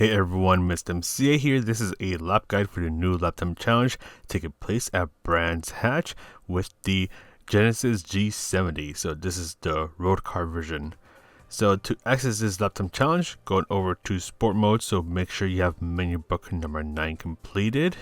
Hey everyone, Mr. MCA here. This is a lap guide for the new lap time challenge taking place at Brands Hatch with the Genesis G70. So this is the road car version. So to access this lap time challenge, go over to sport mode. So make sure you have menu book number 9 completed.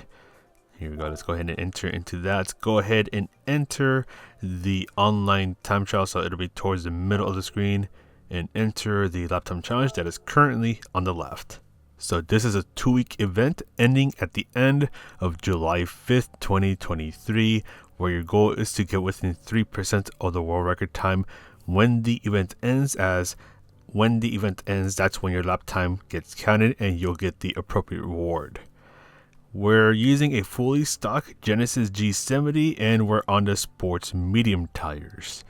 Here we go. Let's go ahead and enter into that. Let's go ahead and enter the online time trial. So it'll be towards the middle of the screen, and enter the lap time challenge that is currently on the left. So this is a 2-week event ending at the end of July 5th, 2023, where your goal is to get within 3% of the world record time when the event ends, as when the event ends, that's when your lap time gets counted and you'll get the appropriate reward. We're using a fully stock Genesis G70 and we're on the sports medium tires.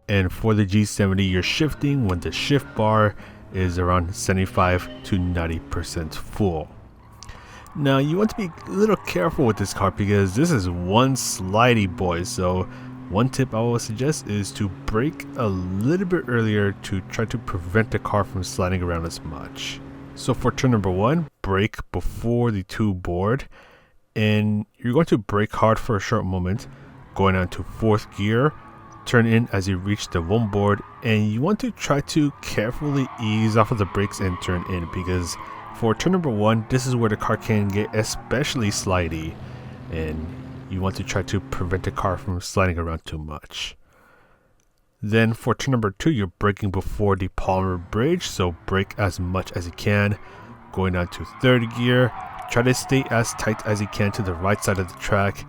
And for the G70, you're shifting when the shift bar is around 75 to 90% full. Now you want to be a little careful with this car because this is one slidey boy. So one tip I will suggest is to brake a little bit earlier to try to prevent the car from sliding around as much. So for turn number 1, brake before the 2 board, and you're going to brake hard for a short moment, going on to 4th gear. Turn in as you reach the 1 board, and you want to try to carefully ease off of the brakes and turn in, because for turn number 1, this is where the car can get especially slidey, and you want to try to prevent the car from sliding around too much. Then for turn number 2, you're braking before the Palmer bridge, so brake as much as you can. Going down to 3rd gear, try to stay as tight as you can to the right side of the track.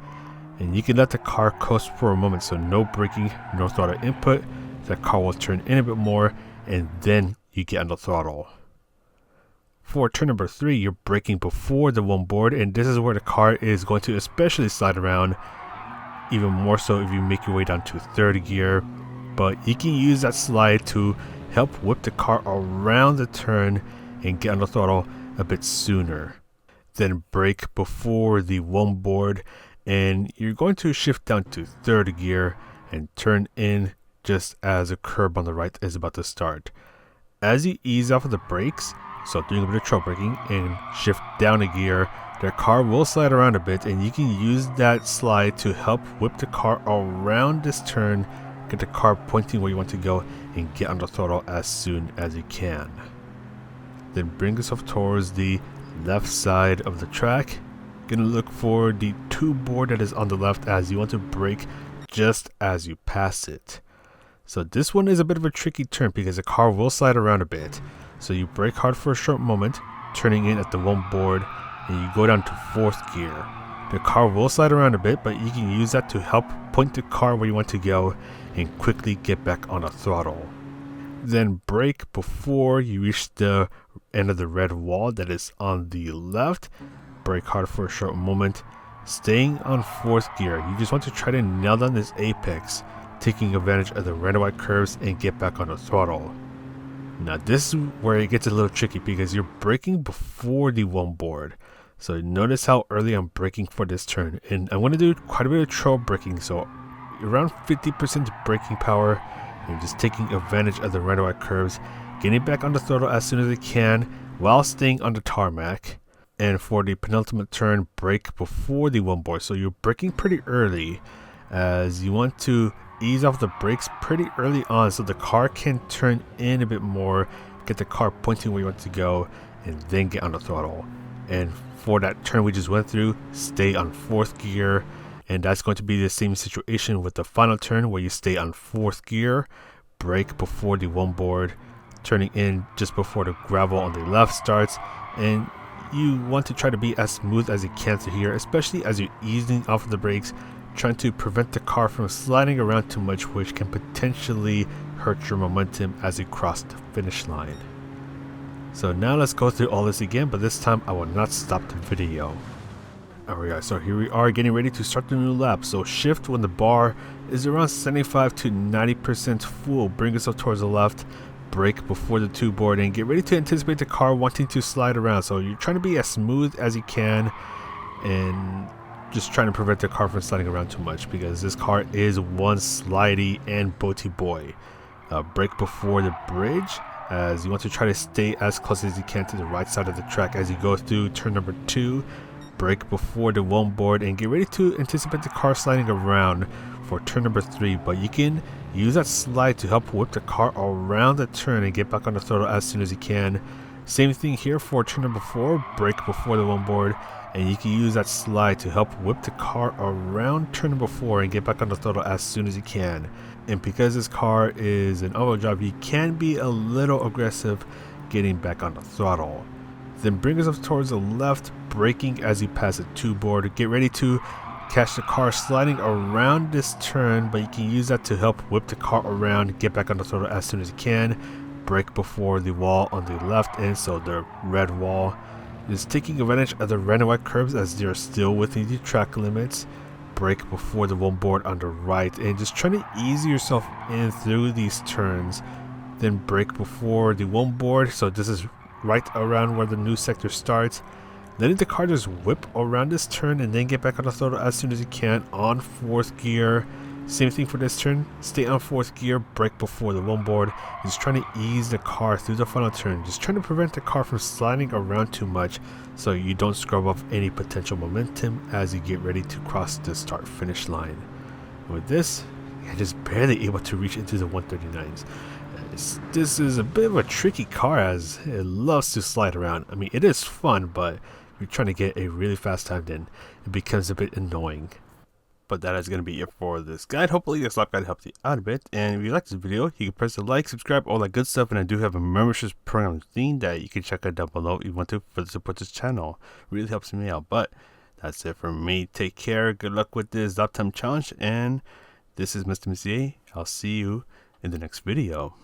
And you can let the car coast for a moment, so no braking, no throttle input. The car will turn in a bit more, and then you get on the throttle. For turn number 3, you're braking before the 1 board, and this is where the car is going to especially slide around, even more so if you make your way down to 3rd gear. But you can use that slide to help whip the car around the turn and get on the throttle a bit sooner. Then brake before the 1 board, and you're going to shift down to 3rd gear and turn in just as a curb on the right is about to start. As you ease off of the brakes, so doing a bit of trail braking, and shift down a gear, the car will slide around a bit, and you can use that slide to help whip the car around this turn, get the car pointing where you want to go, and get on the throttle as soon as you can. Then bring yourself towards the left side of the track. Gonna look for the 2 board that is on the left, as you want to brake just as you pass it. So this one is a bit of a tricky turn because the car will slide around a bit. So you brake hard for a short moment, turning in at the 1 board, and you go down to 4th gear. The car will slide around a bit, but you can use that to help point the car where you want to go and quickly get back on the throttle. Then brake before you reach the end of the red wall that is on the left. Brake hard for a short moment, staying on 4th gear. You just want to try to nail down this apex, taking advantage of the red and white curves and get back on the throttle. Now this is where it gets a little tricky because you're braking before the 1 board. So notice how early I'm braking for this turn, and I'm going to do quite a bit of trail braking, so around 50% braking power, and just taking advantage of the red and white curves, getting back on the throttle as soon as I can while staying on the tarmac. And for the penultimate turn, brake before the 1 board. So you're braking pretty early, as you want to ease off the brakes pretty early on so the car can turn in a bit more, get the car pointing where you want to go, and then get on the throttle. And for that turn we just went through, stay on 4th gear, and that's going to be the same situation with the final turn where you stay on 4th gear, brake before the 1 board, turning in just before the gravel on the left starts, and you want to try to be as smooth as you can through here, especially as you're easing off of the brakes, trying to prevent the car from sliding around too much, which can potentially hurt your momentum as you cross the finish line. So now let's go through all this again, but this time I will not stop the video. Alright, so here we are getting ready to start the new lap. So shift when the bar is around 75 to 90% full, bring yourself towards the left, brake before the 2 board, and get ready to anticipate the car wanting to slide around. So you're trying to be as smooth as you can and just trying to prevent the car from sliding around too much, because this car is one slidey and boaty boy. Brake before the bridge, as you want to try to stay as close as you can to the right side of the track as you go through turn number 2. Brake before the one board and get ready to anticipate the car sliding around for turn number 3, but you can use that slide to help whip the car around the turn and get back on the throttle as soon as you can. Same thing here for turn number 4, brake before the one board, and you can use that slide to help whip the car around turn number 4 and get back on the throttle as soon as you can. And because this car is an all-wheel drive, you can be a little aggressive getting back on the throttle. Then bring yourself towards the left, braking as you pass the 2 board. Get ready to catch the car sliding around this turn, but you can use that to help whip the car around, get back on the throttle as soon as you can. Brake before the wall on the left end, so the red wall. Just taking advantage of the red and white curbs as they are still within the track limits. Brake before the one board on the right, and just trying to ease yourself in through these turns. Then brake before the one board, so this is right around where the new sector starts. Letting the car just whip around this turn and then get back on the throttle as soon as you can on 4th gear. Same thing for this turn, stay on 4th gear, brake before the one board. Just trying to ease the car through the final turn, just trying to prevent the car from sliding around too much so you don't scrub off any potential momentum as you get ready to cross the start finish line. And with this, you're just barely able to reach into the 139s. This is a bit of a tricky car as it loves to slide around. I mean, it is fun, but if you're trying to get a really fast time, then it becomes a bit annoying. But that is going to be it for this guide. Hopefully this lap guide helped you out a bit. And if you like this video, you can press the like, subscribe, all that good stuff. And I do have a membership program theme that you can check out down below if you want to further support this channel. It really helps me out. But that's it for me. Take care. Good luck with this lap time challenge. And this is Mr. Messier. I'll see you in the next video.